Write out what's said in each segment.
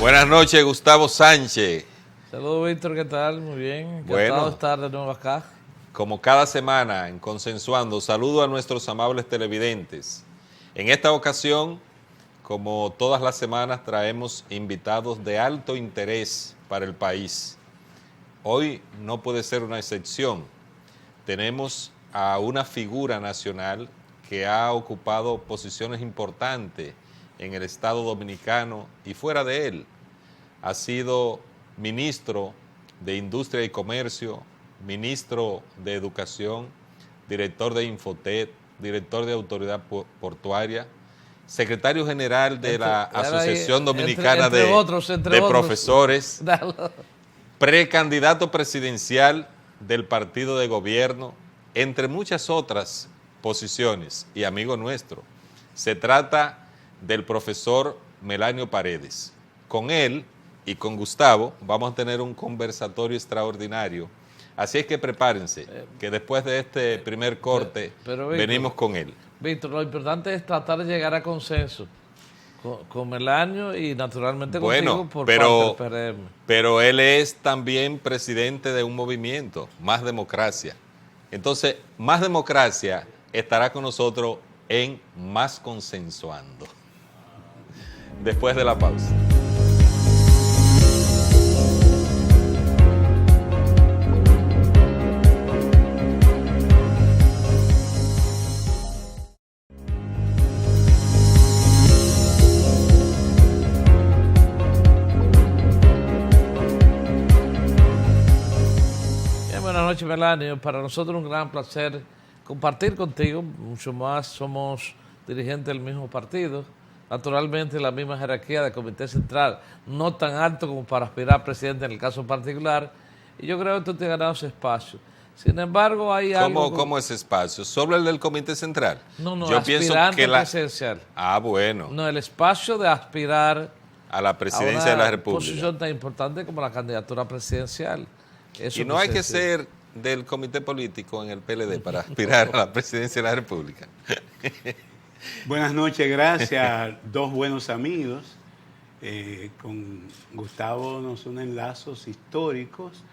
Buenas noches, Gustavo Sánchez. Saludos, Víctor, ¿qué tal? Muy bien, encantado de estar de nuevo acá. Como cada semana en Consensuando, saludo a nuestros amables televidentes. En esta ocasión, como todas las semanas, traemos invitados de alto interés para el país. Hoy no puede ser una excepción. Tenemos a una figura nacional que ha ocupado posiciones importantes en el Estado Dominicano y fuera de él. Ha sido ministro de Industria y Comercio, ministro de Educación, director de Infotet, director de Autoridad Portuaria, secretario general de la Asociación Dominicana de Profesores, precandidato presidencial del partido de gobierno, entre muchas otras posiciones, y amigo nuestro. Se trata del profesor Melanio Paredes. Con él y con Gustavo vamos a tener un conversatorio extraordinario. Así es que prepárense, que después de este primer corte Víctor, venimos con él. Víctor, lo importante es tratar de llegar a consenso con Melanio y naturalmente contigo por parte del PRM. Pero él es también presidente de un movimiento, Más Democracia. Entonces, Más Democracia estará con nosotros en Más Consensuando. Después de la pausa. Buenas noches, Melanio. Para nosotros un gran placer compartir contigo. Mucho más, somos dirigentes del mismo partido. Naturalmente la misma jerarquía del Comité Central, no tan alto como para aspirar a presidente en el caso particular. Y yo creo que tú te has ganado ese espacio. Sin embargo, hay algo... ¿Cómo ese espacio? ¿Solo el del Comité Central? No, yo aspirante pienso que presidencial. Bueno. No, el espacio de aspirar a la presidencia de la República. Una posición tan importante como la candidatura presidencial. Eso y no hay que ser del comité político en el PLD para aspirar a la presidencia de la República. Buenas noches, gracias. Dos buenos amigos. Con Gustavo nos unen lazos históricos.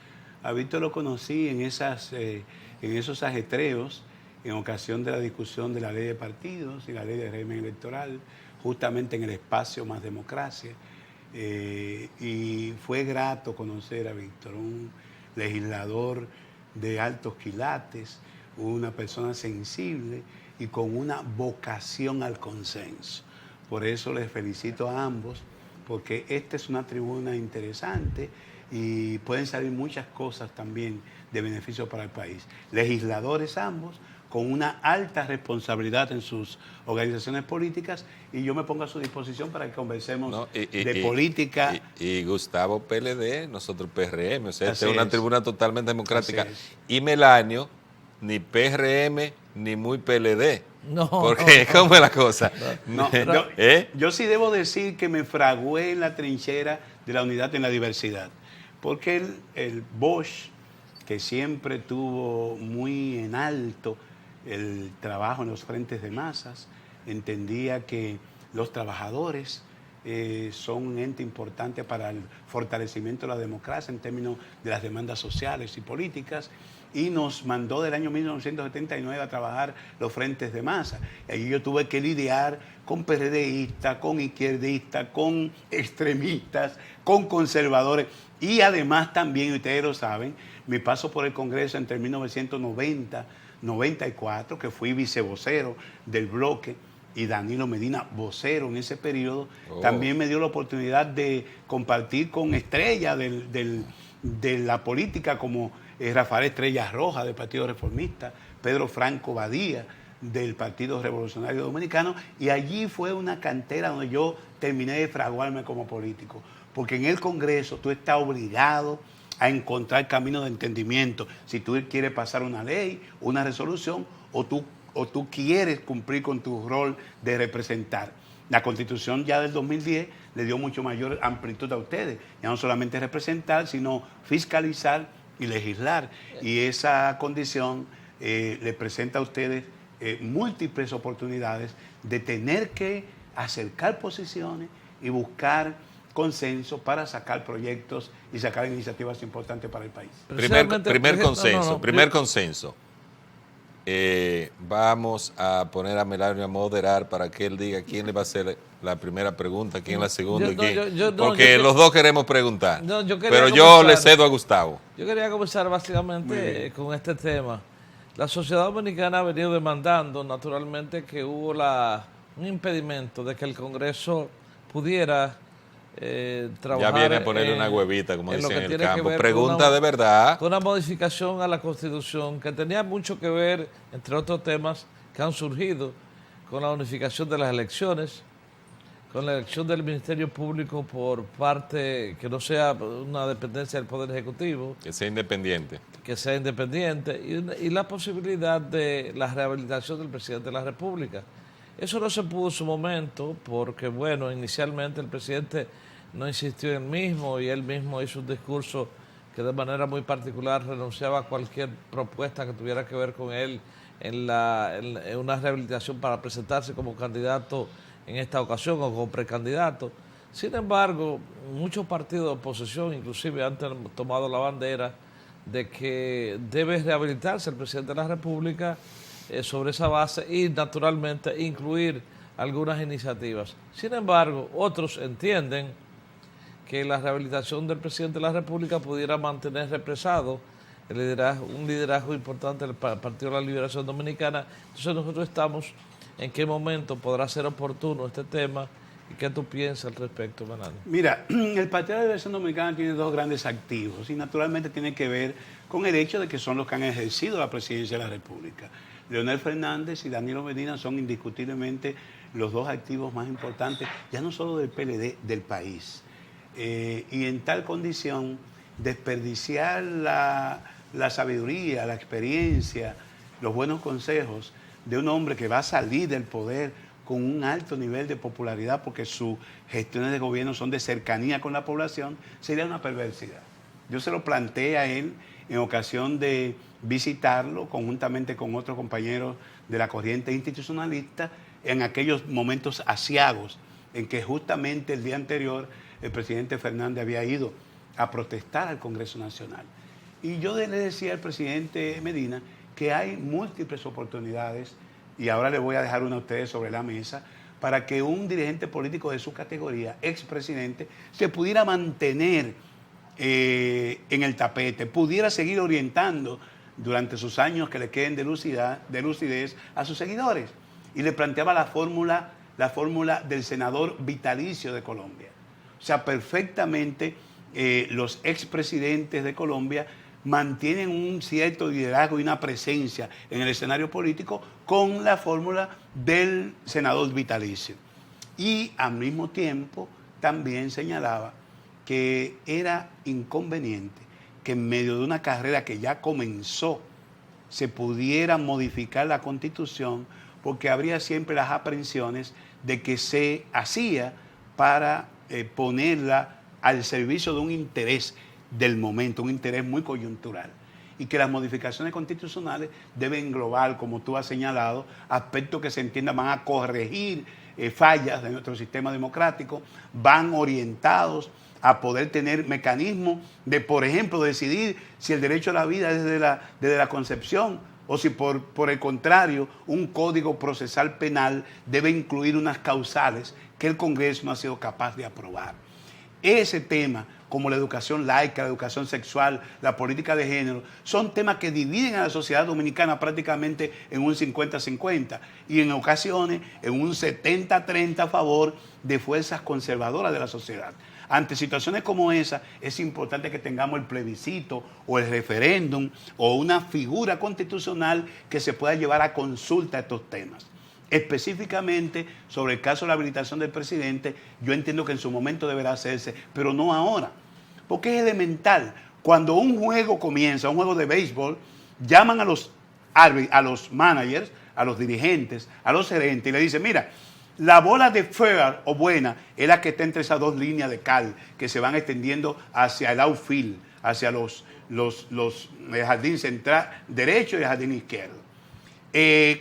A Víctor lo conocí en esos ajetreos en ocasión de la discusión de la ley de partidos y la ley de régimen electoral, justamente en el espacio Más Democracia. Y fue grato conocer a Víctor, un legislador de altos quilates, una persona sensible y con una vocación al consenso. Por eso les felicito a ambos, porque esta es una tribuna interesante y pueden salir muchas cosas también de beneficio para el país. Legisladores ambos, con una alta responsabilidad en sus organizaciones políticas, y yo me pongo a su disposición para que conversemos de política. Y Gustavo PLD, nosotros PRM, o sea, esta es una tribuna totalmente democrática. Y Melanio, ni PRM, ni muy PLD. No. Porque, ¿cómo es la cosa? Yo sí debo decir que me fragué en la trinchera de la unidad en la diversidad. Porque el Bosch, que siempre tuvo muy en alto el trabajo en los frentes de masas, entendía que los trabajadores son un ente importante para el fortalecimiento de la democracia en términos de las demandas sociales y políticas, y nos mandó del año 1979 a trabajar los frentes de masa. Y allí yo tuve que lidiar con PRDistas, con izquierdistas, con extremistas, con conservadores, y además también, ustedes lo saben, mi paso por el Congreso entre 1990 94, que fui vicevocero del bloque, y Danilo Medina, vocero en ese periodo, también me dio la oportunidad de compartir con estrellas de la política como Rafael Estrella Roja del Partido Reformista, Pedro Franco Badía del Partido Revolucionario Dominicano, y allí fue una cantera donde yo terminé de fraguarme como político, porque en el Congreso tú estás obligado a encontrar caminos de entendimiento. Si tú quieres pasar una ley, una resolución, o tú quieres cumplir con tu rol de representar. La Constitución ya del 2010 le dio mucho mayor amplitud a ustedes. Ya no solamente representar, sino fiscalizar y legislar. Y esa condición le presenta a ustedes múltiples oportunidades de tener que acercar posiciones y buscar consenso para sacar proyectos y sacar iniciativas importantes para el país. Primer consenso. Vamos a poner a Melanio a moderar para que él diga quién le va a hacer la primera pregunta, quién la segunda, porque los dos queremos preguntar. Pero yo le cedo a Gustavo. Yo quería comenzar básicamente con este tema. La sociedad dominicana ha venido demandando naturalmente que hubo un impedimento de que el Congreso pudiera trabajar. Ya viene a ponerle una huevita, como dicen en el campo. Pregunta de verdad. Con una modificación a la Constitución que tenía mucho que ver, entre otros temas que han surgido, con la unificación de las elecciones, con la elección del Ministerio Público por parte que no sea una dependencia del Poder Ejecutivo. Que sea independiente. Que sea independiente y la posibilidad de la rehabilitación del presidente de la República. Eso no se pudo en su momento porque, bueno, inicialmente el presidente no insistió en el mismo y él mismo hizo un discurso que de manera muy particular renunciaba a cualquier propuesta que tuviera que ver con él en una rehabilitación para presentarse como candidato en esta ocasión o como precandidato. Sin embargo, muchos partidos de oposición inclusive han tomado la bandera de que debe rehabilitarse el presidente de la República sobre esa base y naturalmente incluir algunas iniciativas. Sin embargo, otros entienden que la rehabilitación del presidente de la República pudiera mantener represado un liderazgo importante del Partido de la Liberación Dominicana. Entonces nosotros estamos en qué momento podrá ser oportuno este tema y qué tú piensas al respecto, Melanio. Mira, el Partido de la Liberación Dominicana tiene dos grandes activos y naturalmente tiene que ver con el hecho de que son los que han ejercido la presidencia de la República. Leonel Fernández y Danilo Medina son indiscutiblemente los dos activos más importantes, ya no solo del PLD, del país. Y en tal condición, desperdiciar la sabiduría, la experiencia, los buenos consejos de un hombre que va a salir del poder con un alto nivel de popularidad porque sus gestiones de gobierno son de cercanía con la población, sería una perversidad. Yo se lo planteé a él en ocasión de visitarlo conjuntamente con otros compañeros de la corriente institucionalista en aquellos momentos aciagos en que justamente el día anterior el presidente Fernández había ido a protestar al Congreso Nacional. Y yo le decía al presidente Medina que hay múltiples oportunidades, y ahora le voy a dejar una a ustedes sobre la mesa, para que un dirigente político de su categoría, expresidente, se pudiera mantener en el tapete, pudiera seguir orientando durante sus años que le queden de lucidez a sus seguidores. Y le planteaba la fórmula del senador vitalicio de Colombia. O sea, perfectamente los expresidentes de Colombia mantienen un cierto liderazgo y una presencia en el escenario político con la fórmula del senador vitalicio. Y al mismo tiempo también señalaba que era inconveniente que en medio de una carrera que ya comenzó se pudiera modificar la Constitución porque habría siempre las aprensiones de que se hacía para ponerla al servicio de un interés del momento, un interés muy coyuntural. Y que las modificaciones constitucionales deben englobar, como tú has señalado, aspectos que se entiendan van a corregir fallas de nuestro sistema democrático, van orientados a poder tener mecanismos de, por ejemplo, decidir si el derecho a la vida es desde la concepción o si por el contrario un código procesal penal debe incluir unas causales que el Congreso no ha sido capaz de aprobar. Ese tema, como la educación laica, la educación sexual, la política de género, son temas que dividen a la sociedad dominicana prácticamente en un 50-50 y en ocasiones en un 70-30 a favor de fuerzas conservadoras de la sociedad. Ante situaciones como esa, es importante que tengamos el plebiscito o el referéndum o una figura constitucional que se pueda llevar a consulta estos temas. Específicamente sobre el caso de la habilitación del presidente, yo entiendo que en su momento deberá hacerse, pero no ahora, porque es elemental. Cuando un juego comienza, un juego de béisbol, llaman a los managers, a los dirigentes, a los gerentes y le dicen, mira, la bola de fair o buena es la que está entre esas dos líneas de cal que se van extendiendo hacia el outfield, hacia los el jardín central derecho y el jardín izquierdo.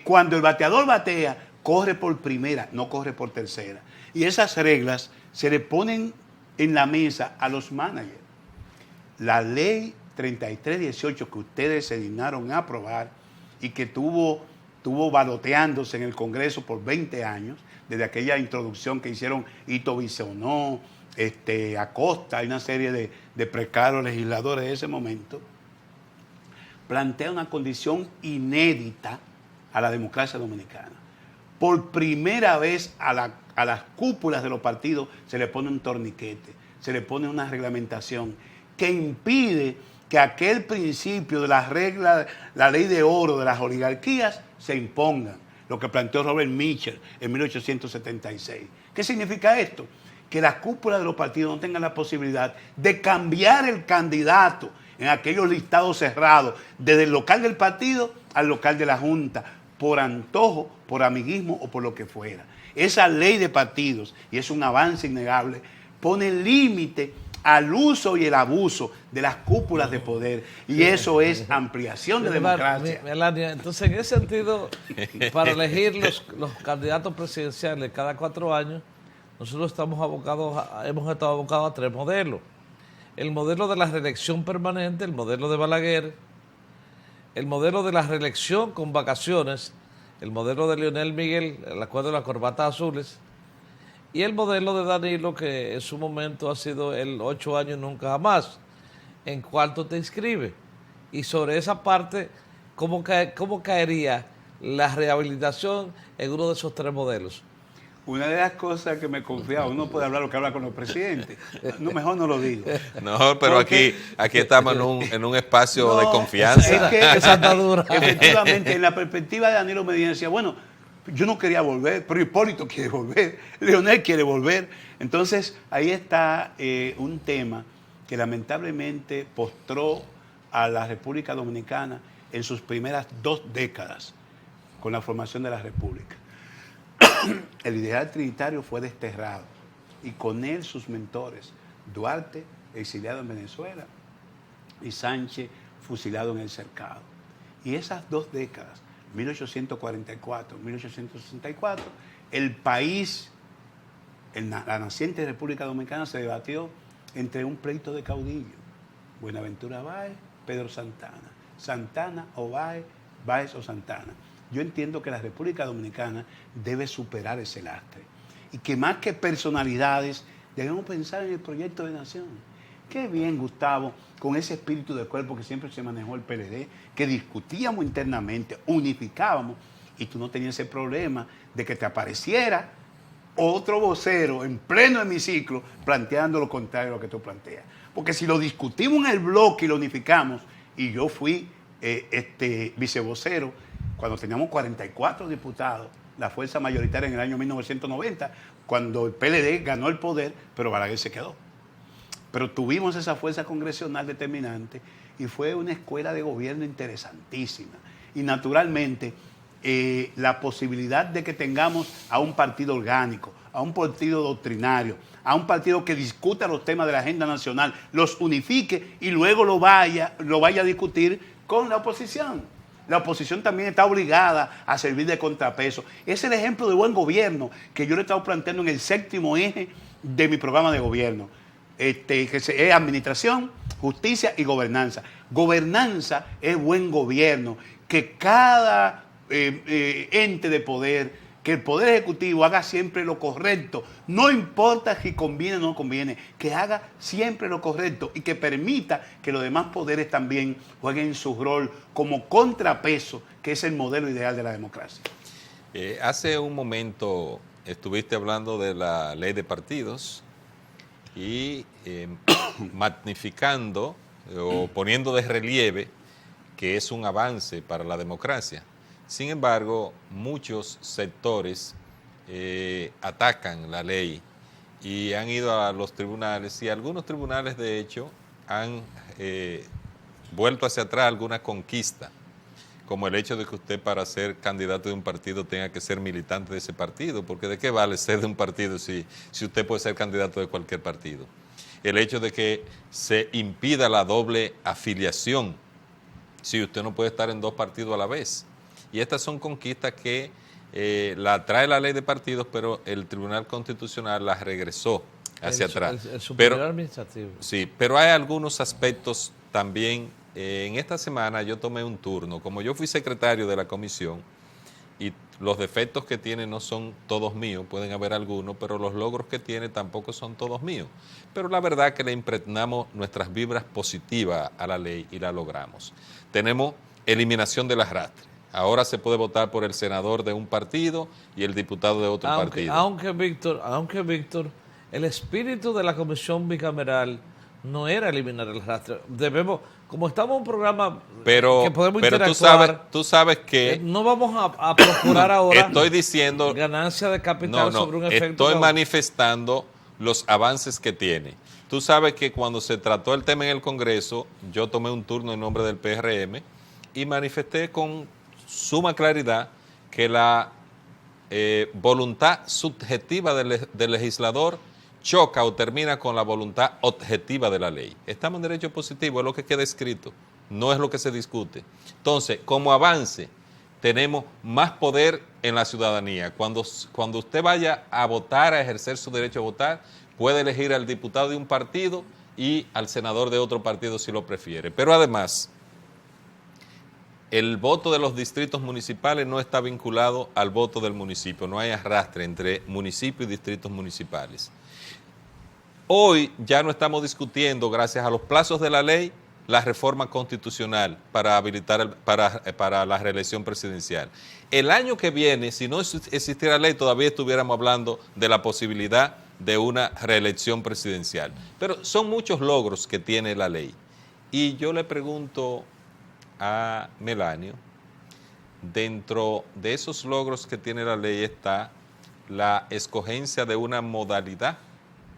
Cuando el bateador batea, corre por primera, no corre por tercera. Y esas reglas se le ponen en la mesa a los managers. La ley 3318 que ustedes se dignaron a aprobar y que tuvo baloteándose en el Congreso por 20 años, desde aquella introducción que hicieron Ito Bisonó, Acosta y una serie de precarios legisladores de ese momento, plantea una condición inédita a la democracia dominicana. Por primera vez a las cúpulas de los partidos se le pone un torniquete, se le pone una reglamentación que impide que aquel principio de las reglas, la ley de oro de las oligarquías se impongan, lo que planteó Robert Mitchell en 1876. ¿Qué significa esto? Que las cúpulas de los partidos no tengan la posibilidad de cambiar el candidato en aquellos listados cerrados, desde el local del partido al local de la Junta, por antojo, por amiguismo o por lo que fuera. Esa ley de partidos, y es un avance innegable, pone límite al uso y el abuso de las cúpulas de poder, y eso es ampliación de democracia. Melania, entonces en ese sentido, para elegir los candidatos presidenciales cada 4 años, nosotros hemos estado abocados a 3 modelos. El modelo de la reelección permanente, el modelo de Balaguer, el modelo de la reelección con vacaciones, el modelo de Leonel Miguel, el acuerdo de las corbatas azules, y el modelo de Danilo, que en su momento ha sido el 8 años nunca jamás, en cuál tú te inscribes. Y sobre esa parte, ¿cómo caería la rehabilitación en uno de esos 3 modelos? Una de las cosas que me confiaba, uno puede hablar lo que habla con los presidentes, no, mejor no lo digo. No, pero aquí estamos en un espacio de confianza. Es que, efectivamente, en la perspectiva de Danilo Medina decía, bueno, yo no quería volver, pero Hipólito quiere volver, Leonel quiere volver. Entonces, ahí está un tema que lamentablemente postró a la República Dominicana en sus primeras 2 décadas con la formación de la República. El ideal trinitario fue desterrado y con él sus mentores, Duarte, exiliado en Venezuela, y Sánchez, fusilado en el Cercado. Y esas 2 décadas, 1844, 1864, el país, la naciente República Dominicana se debatió entre un pleito de caudillo, Buenaventura Báez, Pedro Santana, Santana o Báez, Báez o Santana. Yo entiendo que la República Dominicana debe superar ese lastre y que más que personalidades debemos pensar en el proyecto de nación. Qué bien, Gustavo, con ese espíritu de cuerpo que siempre se manejó el PLD, que discutíamos internamente, unificábamos, y tú no tenías ese problema de que te apareciera otro vocero en pleno hemiciclo planteando lo contrario a lo que tú planteas. Porque si lo discutimos en el bloque y lo unificamos, y yo fui vicevocero cuando teníamos 44 diputados, la fuerza mayoritaria en el año 1990, cuando el PLD ganó el poder, pero Balaguer se quedó. Pero tuvimos esa fuerza congresional determinante y fue una escuela de gobierno interesantísima. Y naturalmente, la posibilidad de que tengamos a un partido orgánico, a un partido doctrinario, a un partido que discuta los temas de la agenda nacional, los unifique y luego lo vaya a discutir con la oposición. La oposición también está obligada a servir de contrapeso. Es el ejemplo de buen gobierno que yo le he estado planteando en el 7º eje de mi programa de gobierno, que es administración, justicia y gobernanza. Gobernanza es buen gobierno, que cada ente de poder, que el Poder Ejecutivo haga siempre lo correcto, no importa si conviene o no conviene, que haga siempre lo correcto y que permita que los demás poderes también jueguen su rol como contrapeso, que es el modelo ideal de la democracia. Hace un momento estuviste hablando de la ley de partidos y magnificando o poniendo de relieve que es un avance para la democracia. Sin embargo, muchos sectores atacan la ley y han ido a los tribunales, y algunos tribunales de hecho han vuelto hacia atrás alguna conquista, como el hecho de que usted para ser candidato de un partido tenga que ser militante de ese partido, porque ¿de qué vale ser de un partido si usted puede ser candidato de cualquier partido? El hecho de que se impida la doble afiliación, si usted no puede estar en 2 partidos a la vez. Y estas son conquistas que la trae la ley de partidos, pero el Tribunal Constitucional las regresó hacia atrás. El superior Pero, administrativo. sí, pero hay algunos aspectos también. En esta semana yo tomé un turno, como yo fui secretario de la comisión, y los defectos que tiene no son todos míos, pueden haber algunos, pero los logros que tiene tampoco son todos míos. Pero la verdad que le impregnamos nuestras vibras positivas a la ley y la logramos. Tenemos eliminación del arrastre. Ahora se puede votar por el senador de un partido y el diputado de otro partido. Aunque Víctor, el espíritu de la comisión bicameral no era eliminar el arrastre. Como estamos en un programa que podemos interactuar, tú sabes que no vamos a procurar ahora estoy diciendo ganancia de capital sobre un efecto. Estoy manifestando los avances que tiene. Tú sabes que cuando se trató el tema en el Congreso, yo tomé un turno en nombre del PRM y manifesté con suma claridad que la voluntad subjetiva del legislador choca o termina con la voluntad objetiva de la ley. Estamos en derecho positivo, es lo que queda escrito, no es lo que se discute. Entonces, como avance, tenemos más poder en la ciudadanía. Cuando usted vaya a votar, a ejercer su derecho a votar, puede elegir al diputado de un partido y al senador de otro partido si lo prefiere. Pero además, el voto de los distritos municipales no está vinculado al voto del municipio, no hay arrastre entre municipio y distritos municipales. Hoy ya no estamos discutiendo, gracias a los plazos de la ley, la reforma constitucional para habilitar para la reelección presidencial. El año que viene, si no existiera ley, todavía estuviéramos hablando de la posibilidad de una reelección presidencial. Pero son muchos logros que tiene la ley. Y yo le pregunto a Melanio, dentro de esos logros que tiene la ley está la escogencia de una modalidad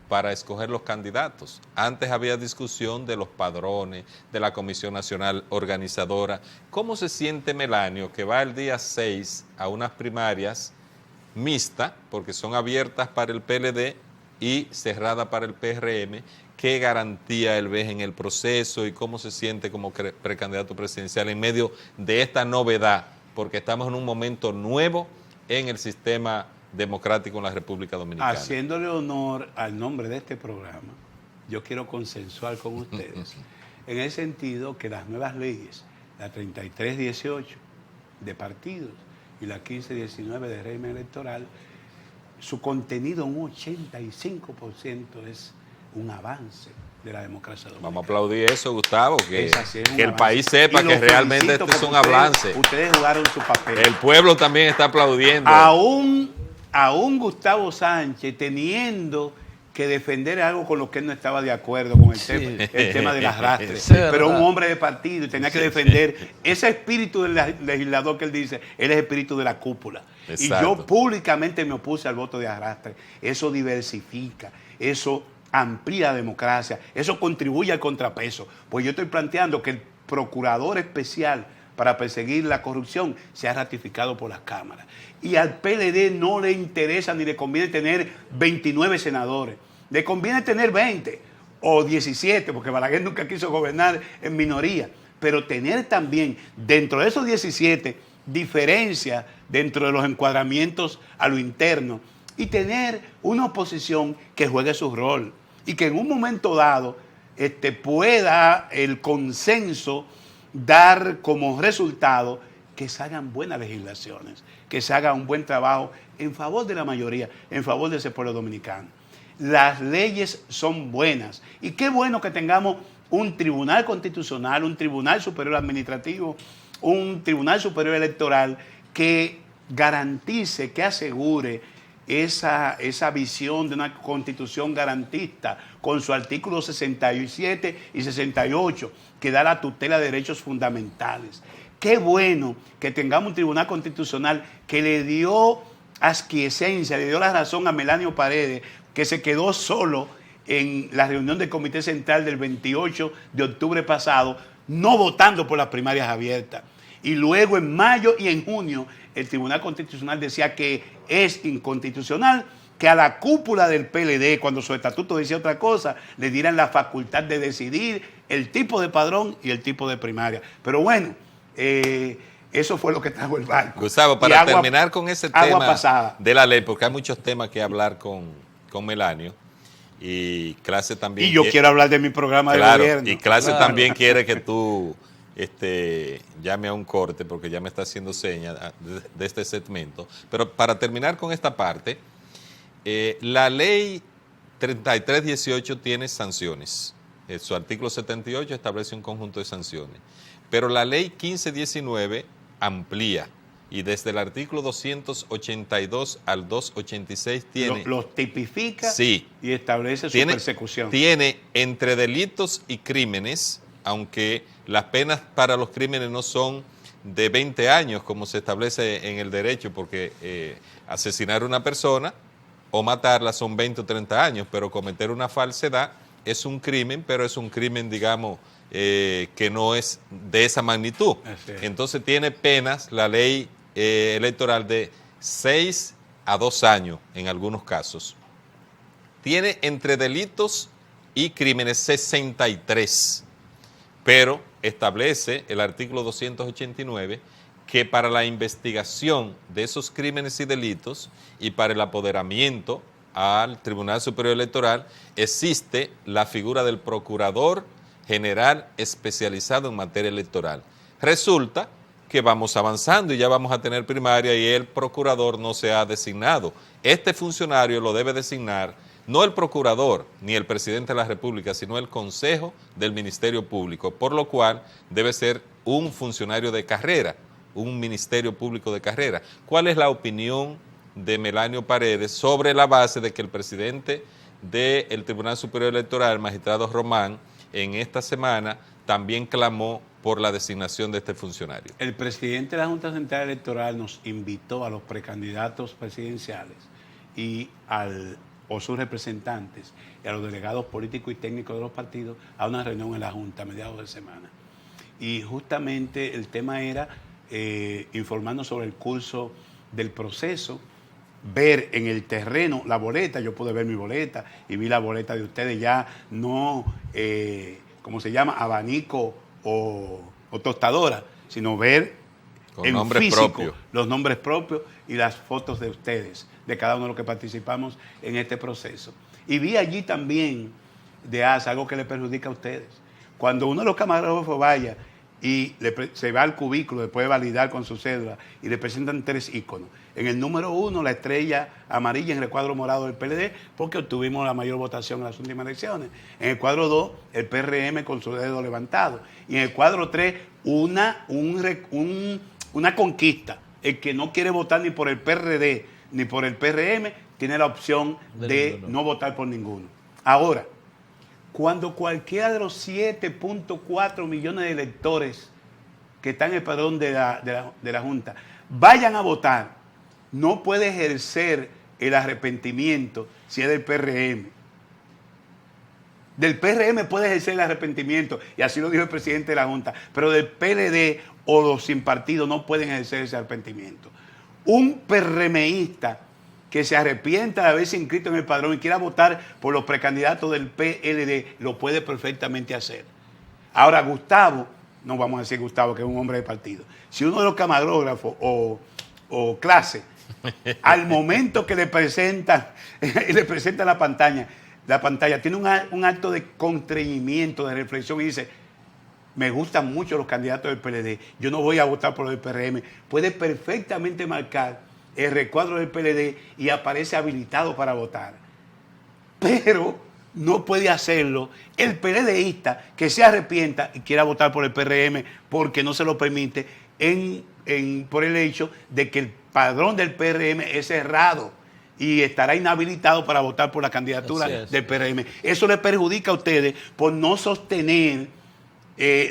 para escoger los candidatos. Antes había discusión de los padrones, de la Comisión Nacional Organizadora. ¿Cómo se siente Melanio que va el día 6 a unas primarias mixtas, porque son abiertas para el PLD y cerradas para el PRM? ¿Qué garantía él ve en el proceso y cómo se siente como precandidato presidencial en medio de esta novedad? Porque estamos en un momento nuevo en el sistema democrático en la República Dominicana. Haciéndole honor al nombre de este programa, yo quiero consensuar con ustedes en el sentido que las nuevas leyes, la 3318 de partidos y la 1519 de régimen electoral, su contenido un 85% es un avance de la democracia dominicana. Vamos a aplaudir eso, Gustavo, que el avance. país sepa que realmente esto es un avance. Ustedes jugaron su papel. El pueblo también está aplaudiendo. Aún Gustavo Sánchez teniendo que defender algo con lo que él no estaba de acuerdo con el tema del arrastre. Sí, pero un hombre de partido y tenía que defender ese espíritu del legislador que él dice, él es espíritu de la cúpula. Exacto. Y yo públicamente me opuse al voto de arrastre. Eso diversifica, eso amplía la democracia, eso contribuye al contrapeso. Pues yo estoy planteando que el procurador especial para perseguir la corrupción sea ratificado por las cámaras. Y al PLD no le interesa ni le conviene tener 29 senadores, le conviene tener 20 o 17, porque Balaguer nunca quiso gobernar en minoría, pero tener también dentro de esos 17 diferencias dentro de los encuadramientos a lo interno y tener una oposición que juegue su rol y que en un momento dado pueda el consenso dar como resultado que se hagan buenas legislaciones, que se haga un buen trabajo en favor de la mayoría, en favor de ese pueblo dominicano. Las leyes son buenas y qué bueno que tengamos un tribunal constitucional, un tribunal superior administrativo, un tribunal superior electoral que garantice, que asegure esa visión de una constitución garantista con su artículo 67 y 68 que da la tutela de derechos fundamentales. Qué bueno que tengamos un tribunal constitucional que le dio aquiescencia, le dio la razón a Melanio Paredes, que se quedó solo en la reunión del Comité Central del 28 de octubre pasado, no votando por las primarias abiertas. Y luego en mayo y en junio el Tribunal Constitucional decía que es inconstitucional que a la cúpula del PLD, cuando su estatuto decía otra cosa, le dieran la facultad de decidir el tipo de padrón y el tipo de primaria. Pero bueno, eso fue lo que trajo el barco. Gustavo, para terminar con ese tema pasada de la ley, porque hay muchos temas que hablar con Melanio, Y Clase también... Y yo quiero hablar de mi programa de gobierno. Y Clase también quiere que tú llame a un corte, porque ya me está haciendo señas de este segmento. Pero para terminar con esta parte, la ley 3318 tiene sanciones. Su artículo 78 establece un conjunto de sanciones. Pero la ley 1519 amplía. Y desde el artículo 282 al 286 tiene... Los tipifica, sí, y establece su persecución. Tiene entre delitos y crímenes, aunque las penas para los crímenes no son de 20 años, como se establece en el derecho, porque asesinar a una persona o matarla son 20 o 30 años, pero cometer una falsedad es un crimen, pero es un crimen, digamos, que no es de esa magnitud. Entonces tiene penas la ley electoral de 6 a 2 años en algunos casos. Tiene entre delitos y crímenes 63, pero establece el artículo 289 que para la investigación de esos crímenes y delitos y para el apoderamiento al Tribunal Superior Electoral existe la figura del Procurador General especializado en materia electoral. Resulta que vamos avanzando y ya vamos a tener primaria y el procurador no se ha designado. Este funcionario lo debe designar no el procurador ni el presidente de la República, sino el Consejo del Ministerio Público, por lo cual debe ser un funcionario de carrera, un ministerio público de carrera. ¿Cuál es la opinión de Melanio Paredes sobre la base de que el presidente del Tribunal Superior Electoral, el magistrado Román, en esta semana también clamó por la designación de este funcionario? El presidente de la Junta Central Electoral nos invitó a los precandidatos presidenciales o sus representantes y a los delegados políticos y técnicos de los partidos a una reunión en la Junta a mediados de semana. Y justamente el tema era informarnos sobre el curso del proceso, ver en el terreno la boleta. Yo pude ver mi boleta y vi la boleta de ustedes ya no, ¿cómo se llama?, abanico o tostadora, sino ver con en nombres físico propios, los nombres propios y las fotos de ustedes, de cada uno de los que participamos en este proceso. Y vi allí también de algo que le perjudica a ustedes. Cuando uno de los camarógrafos vaya y se va al cubículo después de validar con su cédula y le presentan 3 iconos. En el número 1, la estrella amarilla en el cuadro morado del PLD, porque obtuvimos la mayor votación en las últimas elecciones. En el cuadro 2, el PRM con su dedo levantado. Y en el cuadro 3, una conquista. El que no quiere votar ni por el PRD ni por el PRM tiene la opción de no votar por ninguno. Ahora, cuando cualquiera de los 7.4 millones de electores que están en el padrón de la Junta vayan a votar, no puede ejercer el arrepentimiento si es del PRM. Del PRM puede ejercer el arrepentimiento, y así lo dijo el presidente de la Junta, pero del PLD o los sin partido no pueden ejercer ese arrepentimiento. Un PRMista que se arrepienta de haberse inscrito en el padrón y quiera votar por los precandidatos del PLD, lo puede perfectamente hacer. Ahora, Gustavo, no vamos a decir Gustavo, que es un hombre de partido, si uno de los camarógrafos o Clase, al momento que le presentan la pantalla tiene un acto de constreñimiento, de reflexión, y dice: me gustan mucho los candidatos del PLD, yo no voy a votar por el PRM, puede perfectamente marcar el recuadro del PLD y aparece habilitado para votar. Pero no puede hacerlo el PLDista que se arrepienta y quiera votar por el PRM porque no se lo permite por el hecho de que el padrón del PRM es cerrado y estará inhabilitado para votar por la candidatura del PRM. Eso le perjudica a ustedes por no sostener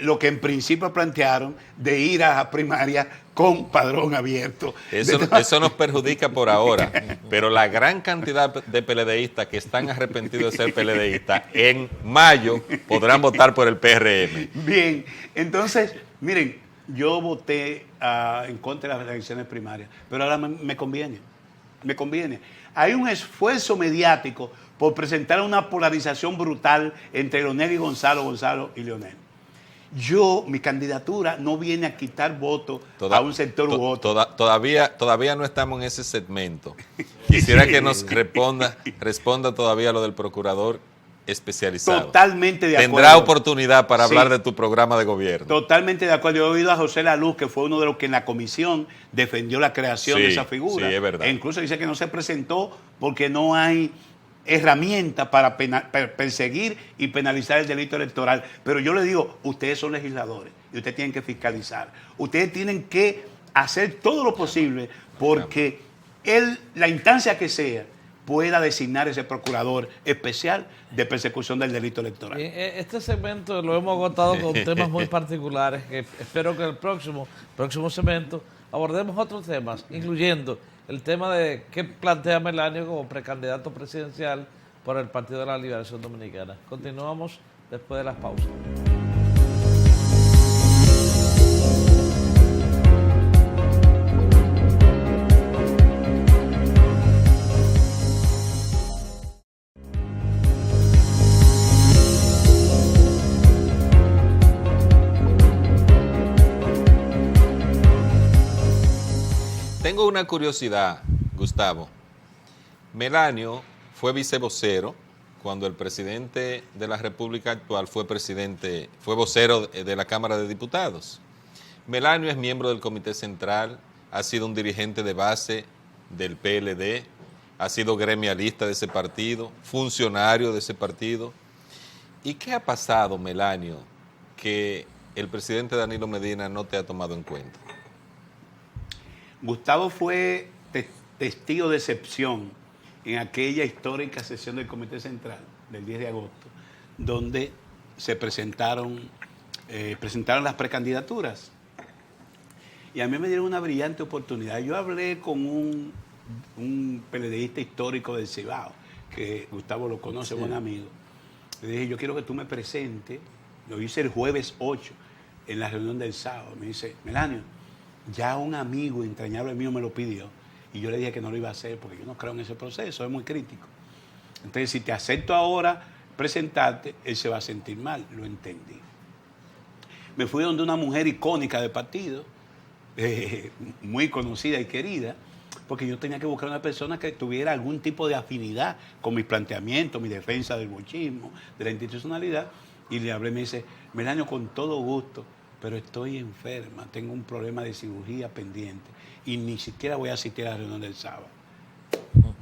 lo que en principio plantearon de ir a la primaria con padrón abierto. Eso nos perjudica por ahora, pero la gran cantidad de PLDistas que están arrepentidos de ser PLDistas, en mayo podrán votar por el PRM. Bien, entonces, miren, yo voté en contra de las elecciones primarias, pero ahora me conviene. Me conviene. Hay un esfuerzo mediático por presentar una polarización brutal entre Leonel y Gonzalo y Leonel. mi candidatura no viene a quitar votos a un sector u otro. Todavía no estamos en ese segmento. Quisiera que nos responda todavía lo del procurador especializado. Totalmente de acuerdo. Tendrá oportunidad para hablar de tu programa de gobierno. Totalmente de acuerdo. Yo he oído a José Laluz, que fue uno de los que en la comisión defendió la creación de esa figura. Sí, es verdad. E incluso dice que no se presentó porque no hay herramientas para perseguir y penalizar el delito electoral. Pero yo le digo, ustedes son legisladores y ustedes tienen que fiscalizar. Ustedes tienen que hacer todo lo posible porque la instancia que sea pueda designar ese procurador especial de persecución del delito electoral. Este segmento lo hemos agotado con temas muy particulares, que espero que en el próximo segmento abordemos otros temas, incluyendo el tema de qué plantea Melanio como precandidato presidencial por el Partido de la Liberación Dominicana. Continuamos después de las pausas. Tengo una curiosidad, Gustavo. Melanio fue vicevocero cuando el presidente de la República actual fue vocero de la Cámara de Diputados. Melanio es miembro del Comité Central, ha sido un dirigente de base del PLD, ha sido gremialista de ese partido, funcionario de ese partido. ¿Y qué ha pasado, Melanio, que el presidente Danilo Medina no te ha tomado en cuenta? Gustavo fue testigo de excepción en aquella histórica sesión del Comité Central del 10 de agosto, donde se presentaron las precandidaturas. Y a mí me dieron una brillante oportunidad. Yo hablé con un PLDista histórico del Cibao, que Gustavo lo conoce, buen amigo. Le dije, yo quiero que tú me presentes. Lo hice el jueves 8 en la reunión del sábado. Me dice, Melanio, ya un amigo entrañable mío me lo pidió y yo le dije que no lo iba a hacer porque yo no creo en ese proceso, es muy crítico. Entonces, si te acepto ahora presentarte, él se va a sentir mal, lo entendí. Me fui donde una mujer icónica del partido, muy conocida y querida, porque yo tenía que buscar una persona que tuviera algún tipo de afinidad con mis planteamientos, mi defensa del bochismo, de la institucionalidad, y le hablé y me dice, Melanio, con todo gusto, pero estoy enferma, tengo un problema de cirugía pendiente y ni siquiera voy a asistir a la reunión del sábado.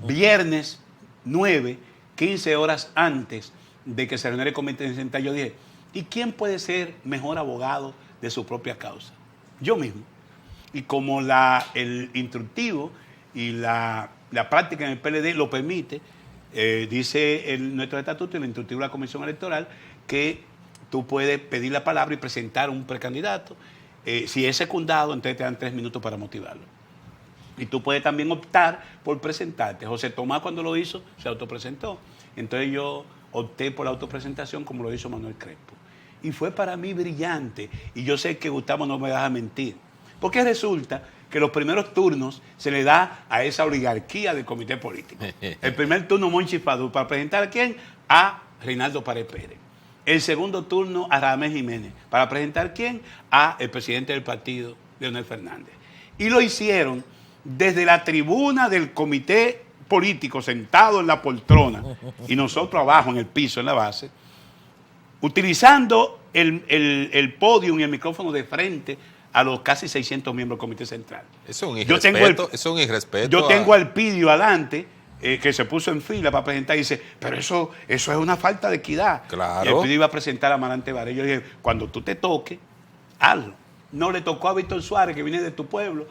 Viernes 9, 15 horas antes de que se reuniera el Comité Central, yo dije, ¿y quién puede ser mejor abogado de su propia causa? Yo mismo. Y como el instructivo y la práctica en el PLD lo permite, dice nuestro estatuto y el instructivo de la Comisión Electoral que tú puedes pedir la palabra y presentar un precandidato. Si es secundado, entonces te dan 3 minutos para motivarlo. Y tú puedes también optar por presentarte. José Tomás, cuando lo hizo, se autopresentó. Entonces yo opté por la autopresentación como lo hizo Manuel Crespo. Y fue para mí brillante. Y yo sé que Gustavo no me deja mentir. Porque resulta que los primeros turnos se le da a esa oligarquía del comité político. El primer turno, Monchi Fadú, ¿para presentar a quién? A Reinaldo Pared Pérez. El segundo turno a Radamés Jiménez. ¿Para presentar quién? A el presidente del partido, Leonel Fernández. Y lo hicieron desde la tribuna del comité político, sentado en la poltrona, y nosotros abajo en el piso, en la base, utilizando el podium y el micrófono de frente a los casi 600 miembros del comité central. Eso es un irrespeto. Yo tengo al Pidio adelante, que se puso en fila para presentar y dice, pero eso es una falta de equidad. Claro. Y el Pidio iba a presentar a Amarante Varela. Yo dije, cuando tú te toques, hazlo. No le tocó a Víctor Suárez, que viene de tu pueblo.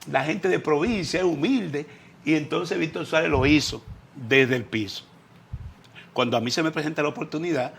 La gente de provincia es humilde. Y entonces Víctor Suárez lo hizo desde el piso. Cuando a mí se me presenta la oportunidad,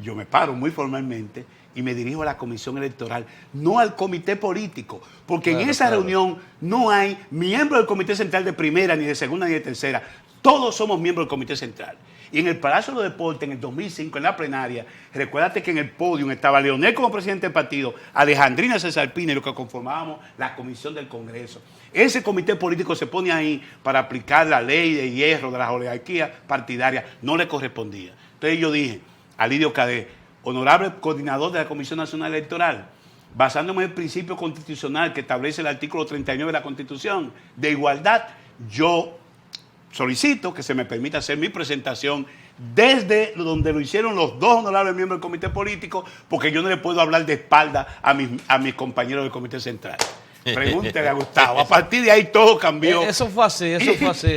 yo me paro muy formalmente y me dirijo a la comisión electoral, no al comité político, porque en esa reunión no hay miembros del comité central de primera, ni de segunda, ni de tercera. Todos somos miembros del comité central. Y en el Palacio de los Deportes, en el 2005, en la plenaria, recuérdate que en el podio estaba Leonel como presidente del partido, Alejandrina César Pina y lo que conformábamos la comisión del Congreso. Ese comité político se pone ahí para aplicar la ley de hierro de las oligarquías partidarias. No le correspondía. Entonces yo dije a Lidio Cadet, honorable coordinador de la Comisión Nacional Electoral, basándome en el principio constitucional que establece el artículo 39 de la Constitución de igualdad, yo solicito que se me permita hacer mi presentación desde donde lo hicieron los dos honorables miembros del comité político, porque yo no le puedo hablar de espalda a mis compañeros del comité central. Pregúntele a Gustavo. A partir de ahí todo cambió. Eso fue así.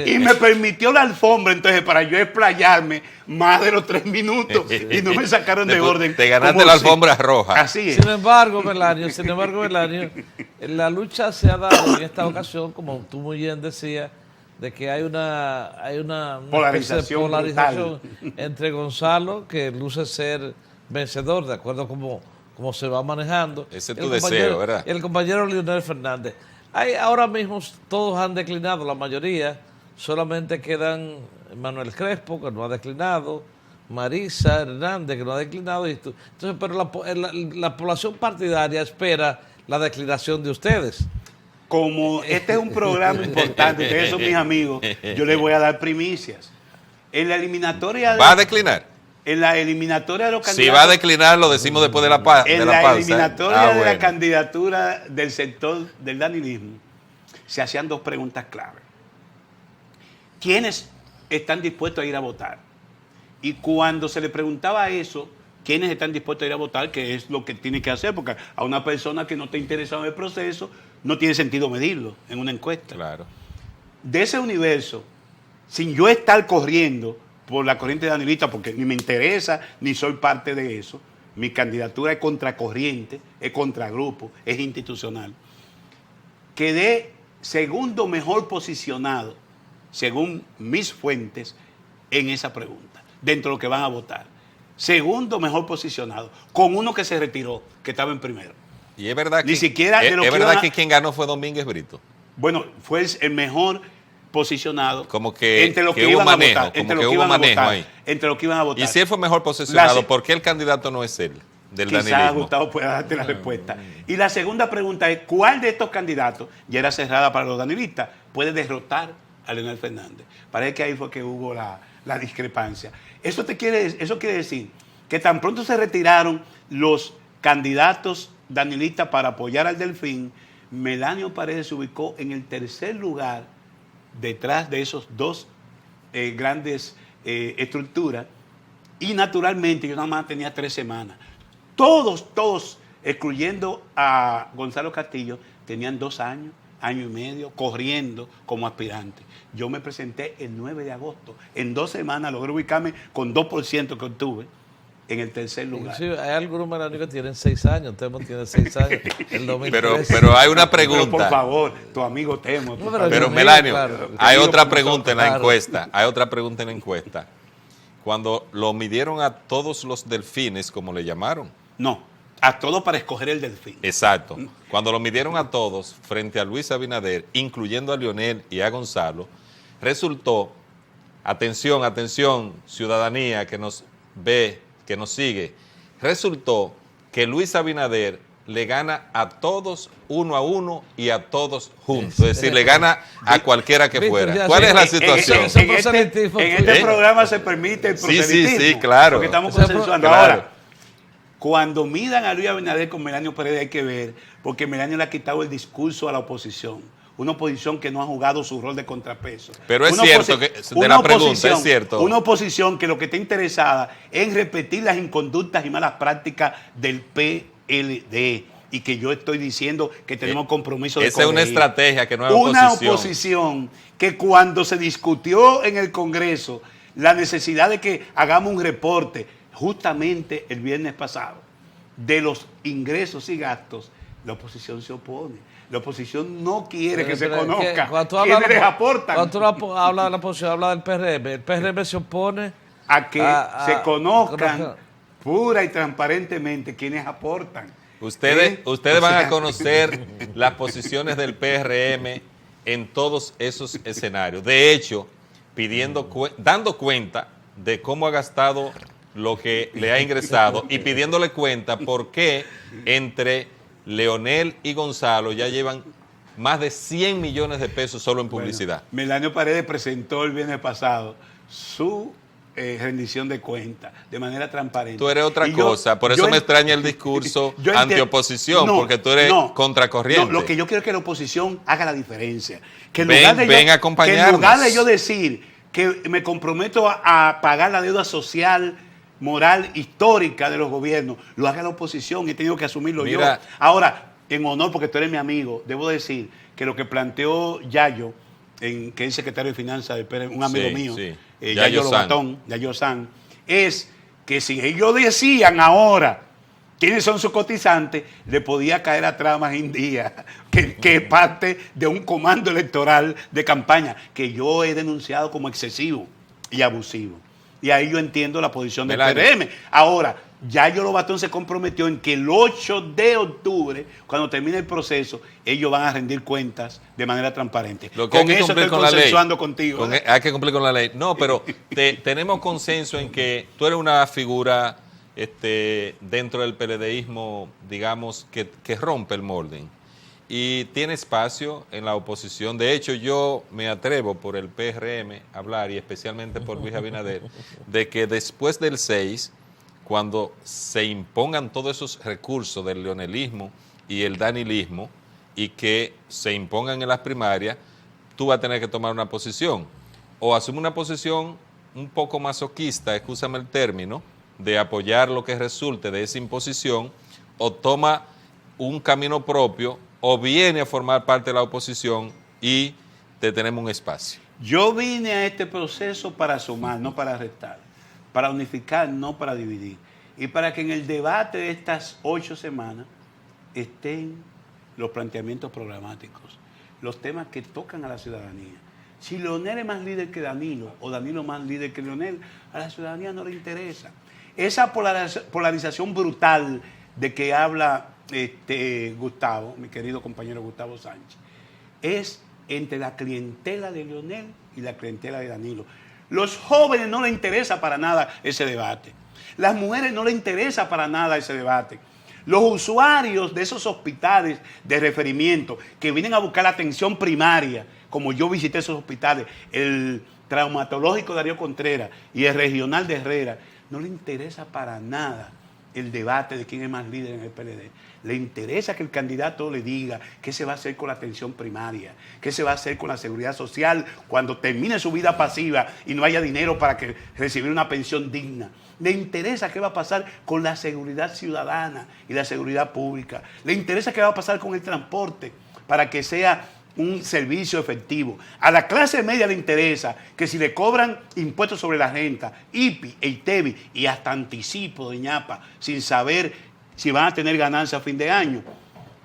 Y me permitió la alfombra, entonces, para yo explayarme más de los 3 minutos y no me sacaron de orden. Te ganaste la alfombra roja. Así es. Sin embargo, Melanio, la lucha se ha dado en esta ocasión, como tú muy bien decías, de que hay una polarización entre Gonzalo, que luce ser vencedor, de acuerdo a cómo se va manejando. Ese es tu deseo, ¿verdad? El compañero Leonel Fernández. Ahora mismo todos han declinado, la mayoría. Solamente quedan Manuel Crespo, que no ha declinado, Marisa Hernández, que no ha declinado. Entonces, pero la población partidaria espera la declinación de ustedes. Como este es un programa importante, ustedes son mis amigos, yo les voy a dar primicias. En la eliminatoria... ¿Va a declinar? En la eliminatoria de los candidatos... Si va a declinar, lo decimos después de la pausa. En la eliminatoria de la candidatura del sector del danilismo, se hacían 2 preguntas clave. ¿Quiénes están dispuestos a ir a votar? Y cuando se le preguntaba eso, ¿quiénes están dispuestos a ir a votar? Que es lo que tiene que hacer, porque a una persona que no está interesada en el proceso, no tiene sentido medirlo en una encuesta. Claro. De ese universo, sin yo estar corriendo por la corriente danilista, porque ni me interesa, ni soy parte de eso, mi candidatura es contracorriente, es contragrupo, es institucional. Quedé segundo mejor posicionado, según mis fuentes, en esa pregunta, dentro de lo que van a votar. Segundo mejor posicionado, con uno que se retiró, que estaba en primero. Y es verdad que, Ni siquiera es verdad que quien ganó fue Domínguez Brito. Bueno, fue el mejor posicionado como que, entre los que, hubo iban manejo, a votar, como que hubo manejo ahí. Entre los que iban a votar. Y si él fue mejor posicionado, ¿por qué el candidato no es él? Del Quizás danilismo. Gustavo pueda darte la respuesta. Y la segunda pregunta es, ¿cuál de estos candidatos, ya era cerrada para los danilistas, puede derrotar a Leonel Fernández? Parece que ahí fue que hubo la discrepancia. Eso quiere decir que tan pronto se retiraron los candidatos danilistas para apoyar al Delfín, Melanio Paredes se ubicó en el 3er lugar detrás de esos 2 grandes estructuras, y naturalmente yo nada más tenía 3 semanas. Todos, excluyendo a Gonzalo Castillo, tenían 2 años, año y medio, corriendo como aspirante. Yo me presenté el 9 de agosto. En 2 semanas logré ubicarme con 2% que obtuve en el 3er lugar. Sí, hay algunos Melanio que tienen 6 años, Temo tiene 6 años, el 2013. Pero hay una pregunta. Pero por favor, tu amigo Temo. No, pero Melanio, claro, hay otra pregunta en la claro. encuesta. Hay otra pregunta en la encuesta. Cuando lo midieron a todos los delfines, como le llamaron. No, a todos para escoger el Delfín. Exacto. Cuando lo midieron a todos frente a Luis Abinader, incluyendo a Leonel y a Gonzalo, resultó, atención, ciudadanía que nos ve, que nos sigue, resultó que Luis Abinader le gana a todos 1-1 y a todos juntos. Es decir, le gana a cualquiera que fuera. ¿Cuál es la situación? En este programa se permite el proselitismo. Sí, claro. Porque estamos consensuando. Claro. Ahora, cuando midan a Luis Abinader con Melanio Paredes hay que ver, porque Melanio le ha quitado el discurso a la oposición. Una oposición que no ha jugado su rol de contrapeso. Pero es cierto que, de la pregunta, es cierto. Una oposición que lo que está interesada es repetir las inconductas y malas prácticas del PLD. Y que yo estoy diciendo que tenemos compromiso de corregir. Esa es una estrategia que no es una oposición que cuando se discutió en el Congreso la necesidad de que hagamos un reporte justamente el viernes pasado de los ingresos y gastos, la oposición se opone. La oposición no quiere que se conozca quiénes les aportan. Cuando tú hablas de la oposición, habla del PRM. El PRM se opone a que se conozcan pura y transparentemente quienes aportan. Ustedes van a conocer las posiciones del PRM en todos esos escenarios. De hecho, dando cuenta de cómo ha gastado lo que le ha ingresado y pidiéndole cuenta por qué entre Leonel y Gonzalo ya llevan más de 100 millones de pesos solo en publicidad. Melanio Paredes presentó el viernes pasado su rendición de cuentas, de manera transparente. Tú eres otra cosa, por eso me extraña el discurso antioposición, porque tú eres contracorriente. No, lo que yo quiero es que la oposición haga la diferencia. Que en lugar de yo decir que me comprometo a pagar la deuda social, moral, histórica de los gobiernos, lo haga la oposición y he tenido que asumirlo yo. Ahora, en honor, porque tú eres mi amigo, debo decir que lo que planteó Yayo, que es secretario de Finanzas del PRM, un amigo mío, Yayo Lobatón, Yayo San, es que si ellos decían ahora quiénes son sus cotizantes, le podía caer atrás más en día, que es parte de un comando electoral de campaña que yo he denunciado como excesivo y abusivo. Y ahí yo entiendo la posición del PRM. Ahora, Yayo Lobatón se comprometió en que el 8 de octubre, cuando termine el proceso, ellos van a rendir cuentas de manera transparente. Con eso estoy consensuando contigo. Hay que cumplir con la ley. No, pero tenemos consenso en que tú eres una figura dentro del PLDismo, digamos, que rompe el molde y tiene espacio en la oposición. De hecho, yo me atrevo por el PRM a hablar, y especialmente por Luis Abinader, de que después del 6, cuando se impongan todos esos recursos del leonelismo y el danilismo y que se impongan en las primarias, tú vas a tener que tomar una posición. O asume una posición un poco masoquista, excúsame el término, de apoyar lo que resulte de esa imposición, o toma un camino propio, o viene a formar parte de la oposición y te tenemos un espacio. Yo vine a este proceso para sumar, no para restar, para unificar, no para dividir, y para que en el debate de estas 8 semanas estén los planteamientos programáticos, los temas que tocan a la ciudadanía. Si Leonel es más líder que Danilo, o Danilo más líder que Leonel, a la ciudadanía no le interesa. Esa polarización brutal de que habla Gustavo, mi querido compañero Gustavo Sánchez, es entre la clientela de Leonel y la clientela de Danilo. Los jóvenes no les interesa para nada ese debate. Las mujeres no les interesa para nada ese debate. Los usuarios de esos hospitales de referimiento que vienen a buscar la atención primaria, como yo visité esos hospitales, el traumatológico Darío Contreras y el regional de Herrera, no le interesa para nada el debate de quién es más líder en el PLD. Le interesa que el candidato le diga qué se va a hacer con la atención primaria, qué se va a hacer con la seguridad social cuando termine su vida pasiva y no haya dinero para recibir una pensión digna. Le interesa qué va a pasar con la seguridad ciudadana y la seguridad pública. Le interesa qué va a pasar con el transporte para que sea un servicio efectivo. A la clase media le interesa que si le cobran impuestos sobre la renta, IPI, EITEBI y hasta anticipo de ñapa, sin saber si van a tener ganancia a fin de año,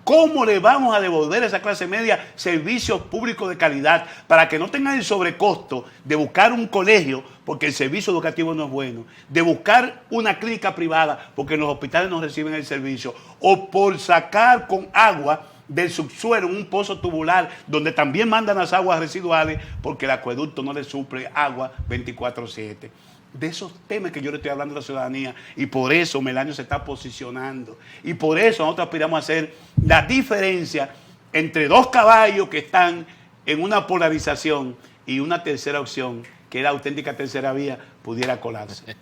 ¿cómo le vamos a devolver a esa clase media servicios públicos de calidad para que no tengan el sobrecosto de buscar un colegio porque el servicio educativo no es bueno, de buscar una clínica privada porque en los hospitales no reciben el servicio, o por sacar con agua del subsuelo un pozo tubular donde también mandan las aguas residuales porque el acueducto no le suple agua 24/7? De esos temas que yo le estoy hablando a la ciudadanía, y por eso Melanio se está posicionando, y por eso nosotros aspiramos a hacer la diferencia entre dos caballos que están en una polarización y una tercera opción, que es la auténtica tercera vía, pudiera colarse.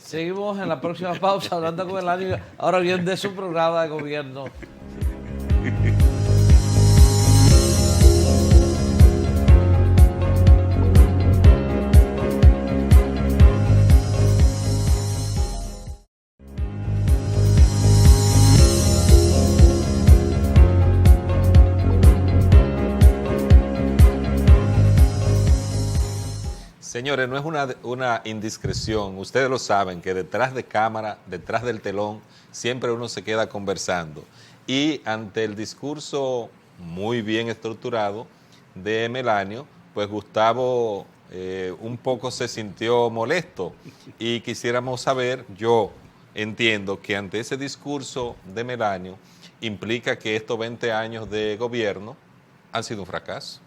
Seguimos en la próxima pausa hablando con Melanio, ahora bien de su programa de gobierno. Señores, no es una indiscreción, ustedes lo saben, que detrás de cámara, detrás del telón, siempre uno se queda conversando. Y ante el discurso muy bien estructurado de Melanio, pues Gustavo un poco se sintió molesto y quisiéramos saber, yo entiendo que ante ese discurso de Melanio implica que estos 20 años de gobierno han sido un fracaso.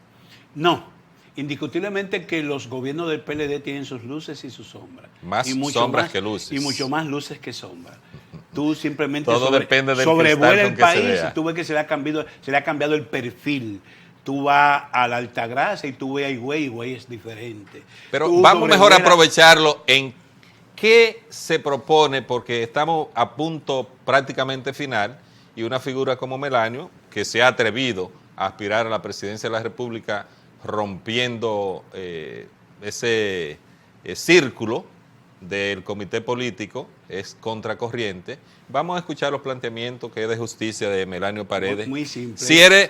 No. Indiscutiblemente que los gobiernos del PLD tienen sus luces y sus sombras. Más sombras que luces. Y mucho más luces que sombras. Tú simplemente depende del sobrevuela el con que país se vea. y tú ves que se le ha cambiado el perfil. tú vas a la Altagracia y tú ves a Higüey es diferente. Pero Tú vamos sobre mejor a Herrera- aprovecharlo en qué se propone, porque estamos a punto prácticamente final, y una figura como Melanio, que se ha atrevido a aspirar a la presidencia de la República rompiendo ese círculo del comité político, es contracorriente. Vamos a escuchar los planteamientos que es de justicia de Melanio Paredes. Muy simple. Si eres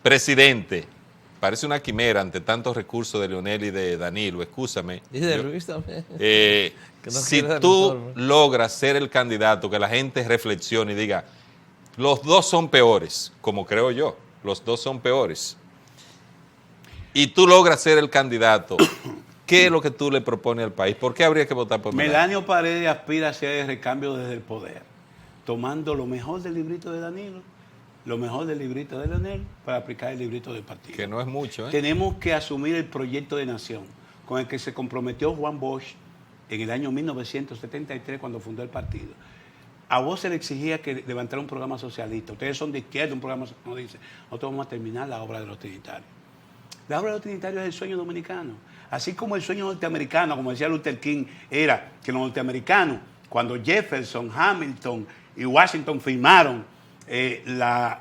presidente, parece una quimera ante tantos recursos de Leonel y de Danilo, excúsame. Y de Luis también. no Si quiere dar tú informe. logras ser el candidato, que la gente reflexione y diga, los dos son peores, como creo yo, los dos son peores, y tú logras ser el candidato, ¿qué es lo que tú le propones al país? ¿Por qué habría que votar por Melanio? Melanio Paredes aspira a hacer el recambio desde el poder, tomando lo mejor del librito de Danilo, lo mejor del librito de Leonel, para aplicar el librito del partido. Que no es mucho, ¿eh? Tenemos que asumir el proyecto de nación con el que se comprometió Juan Bosch en el año 1973 cuando fundó el partido. A vos se le exigía que levantara un programa socialista. Ustedes son de izquierda, un programa no dice, nosotros vamos a terminar la obra de los trinitarios. La obra de los trinitarios es el sueño dominicano. Así como el sueño norteamericano, como decía Luther King, era que los norteamericanos, cuando Jefferson, Hamilton y Washington firmaron la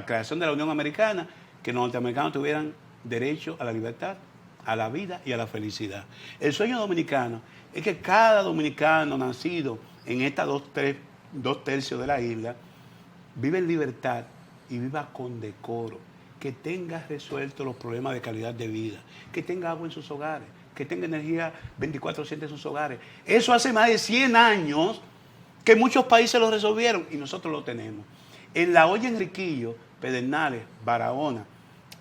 creación de la Unión Americana, que los norteamericanos tuvieran derecho a la libertad, a la vida y a la felicidad. El sueño dominicano es que cada dominicano nacido en estas dos tercios de la isla vive en libertad y viva con decoro, que tenga resueltos los problemas de calidad de vida, que tenga agua en sus hogares, que tenga energía 24/7 en sus hogares. Eso hace más de 100 años que muchos países lo resolvieron y nosotros lo tenemos. En La Hoya, Enriquillo, Pedernales, Barahona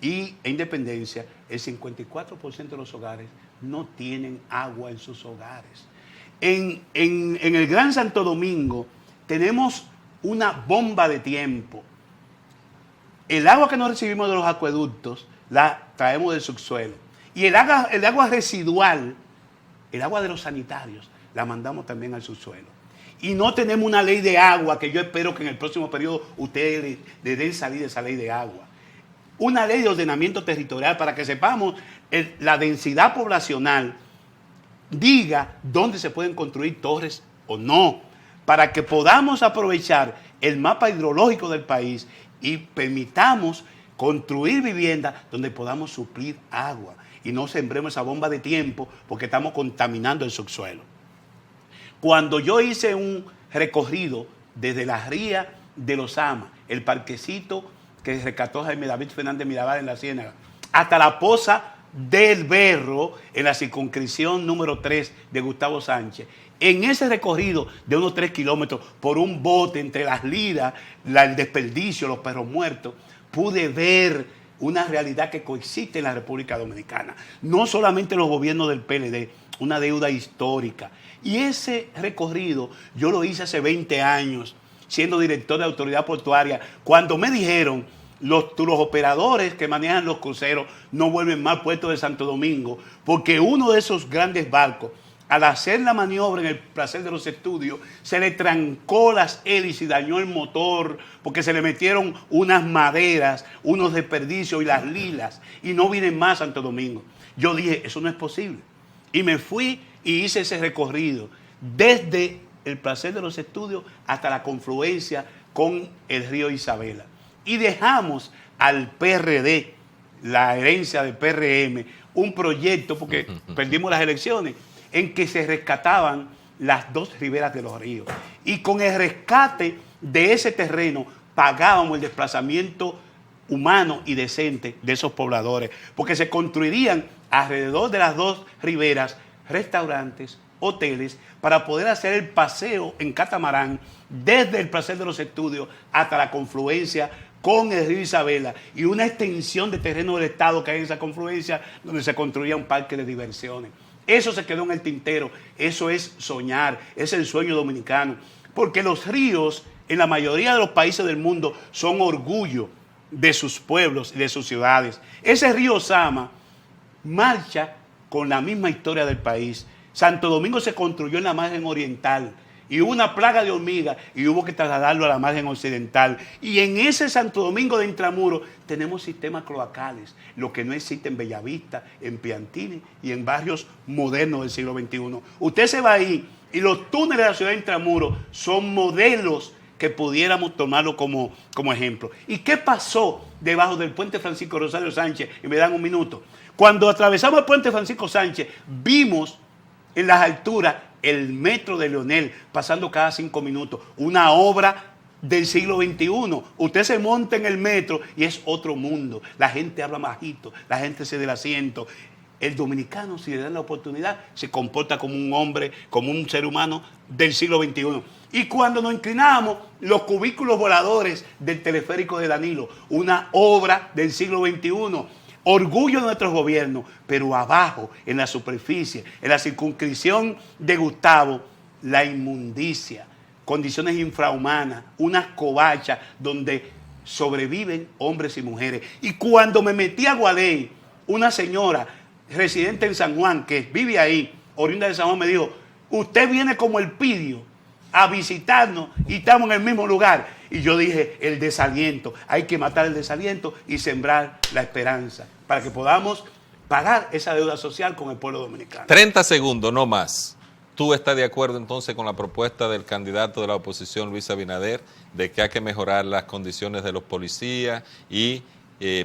e Independencia, el 54% de los hogares no tienen agua en sus hogares. En el Gran Santo Domingo tenemos una bomba de tiempo. El agua que no recibimos de los acueductos la traemos del subsuelo. Y el agua residual, el agua de los sanitarios, la mandamos también al subsuelo. Y no tenemos una ley de agua que yo espero que en el próximo periodo ustedes le den salida a esa ley de agua. Una ley de ordenamiento territorial para que sepamos la densidad poblacional, diga dónde se pueden construir torres o no, para que podamos aprovechar el mapa hidrológico del país y permitamos construir viviendas donde podamos suplir agua y no sembremos esa bomba de tiempo porque estamos contaminando el subsuelo. Cuando yo hice un recorrido desde la ría de Los Amas, el parquecito que rescató Jaime David Fernández Mirabal en la Ciénaga, hasta la poza del Berro, en la circunscripción número 3 de Gustavo Sánchez, en ese recorrido de unos 3 kilómetros por un bote entre las liras, el desperdicio, los perros muertos, pude ver una realidad que coexiste en la República Dominicana. No solamente los gobiernos del PLD, una deuda histórica. Y ese recorrido yo lo hice hace 20 años, siendo director de autoridad portuaria, cuando me dijeron los operadores que manejan los cruceros no vuelven más al puerto de Santo Domingo, porque uno de esos grandes barcos, al hacer la maniobra en el Placer de los Estudios, se le trancó las hélices y dañó el motor, porque se le metieron unas maderas, unos desperdicios y las lilas, y no vienen más a Santo Domingo. Yo dije, eso no es posible. Y me fui y hice ese recorrido desde el Placer de los Estudios hasta la confluencia con el río Isabela. Y dejamos al PRD, la herencia del PRM, un proyecto, porque perdimos las elecciones, en que se rescataban las dos riberas de los ríos. Y con el rescate de ese terreno pagábamos el desplazamiento humano y decente de esos pobladores, porque se construirían alrededor de las dos riberas restaurantes, hoteles, para poder hacer el paseo en catamarán desde el Placer de los Estudios hasta la confluencia con el río Isabela y una extensión de terreno del Estado que hay en esa confluencia donde se construía un parque de diversiones. Eso se quedó en el tintero, eso es soñar, es el sueño dominicano, porque los ríos en la mayoría de los países del mundo son orgullo de sus pueblos y de sus ciudades. Ese río Sama marcha con la misma historia del país. Santo Domingo se construyó en la margen oriental y una plaga de hormigas y hubo que trasladarlo a la margen occidental. Y en ese Santo Domingo de Intramuros tenemos sistemas cloacales, lo que no existe en Bellavista, en Piantini y en barrios modernos del siglo XXI. Usted se va ahí y los túneles de la ciudad de Intramuros son modelos que pudiéramos tomarlo como ejemplo. ¿Y qué pasó debajo del puente Francisco Rosario Sánchez? Y me dan un minuto. Cuando atravesamos el puente Francisco Sánchez, vimos en las alturas el metro de Leonel pasando cada 5 minutos. Una obra del siglo XXI. Usted se monta en el metro y es otro mundo. La gente habla bajito, la gente se da el asiento. El dominicano, si le dan la oportunidad, se comporta como un hombre, como un ser humano del siglo XXI. Y cuando nos inclinamos, los cubículos voladores del teleférico de Danilo, una obra del siglo XXI. Orgullo de nuestros gobiernos, pero abajo, en la superficie, en la circunscripción de Gustavo, la inmundicia, condiciones infrahumanas, unas covachas donde sobreviven hombres y mujeres. Y cuando me metí a Guadey, una señora residente en San Juan, que vive ahí, oriunda de San Juan, me dijo, usted viene como el Pidio a visitarnos y estamos en el mismo lugar. Y yo dije, el desaliento, hay que matar el desaliento y sembrar la esperanza para que podamos pagar esa deuda social con el pueblo dominicano. 30 segundos, no más. ¿Tú estás de acuerdo entonces con la propuesta del candidato de la oposición, Luis Abinader, de que hay que mejorar las condiciones de los policías y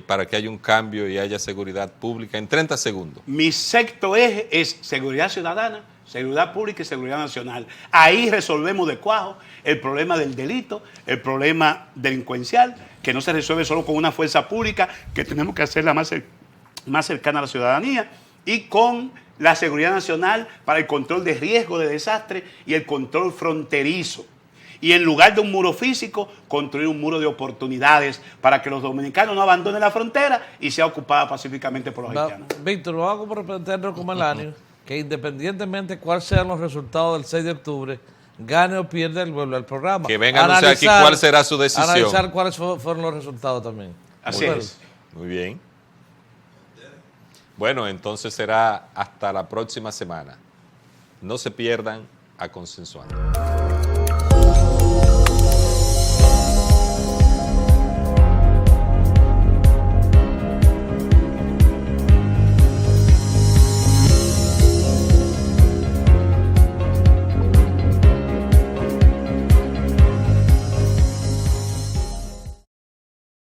para que haya un cambio y haya seguridad pública? En 30 segundos. Mi sexto eje es seguridad ciudadana, seguridad pública y seguridad nacional. Ahí resolvemos de cuajo el problema del delito, el problema delincuencial, que no se resuelve solo con una fuerza pública, que tenemos que hacerla más cercana a la ciudadanía, y con la seguridad nacional para el control de riesgo de desastre y el control fronterizo. Y en lugar de un muro físico, construir un muro de oportunidades para que los dominicanos no abandonen la frontera y sea ocupada pacíficamente por los haitianos. Víctor, lo hago por representarnos como el año, que independientemente de cuáles sean los resultados del 6 de octubre, gane o pierda el vuelve al programa. Que venga a anunciar aquí cuál será su decisión. Analizar cuáles fueron los resultados también. Así es. Muy bien. Bueno, entonces será hasta la próxima semana. No se pierdan a Consensuando.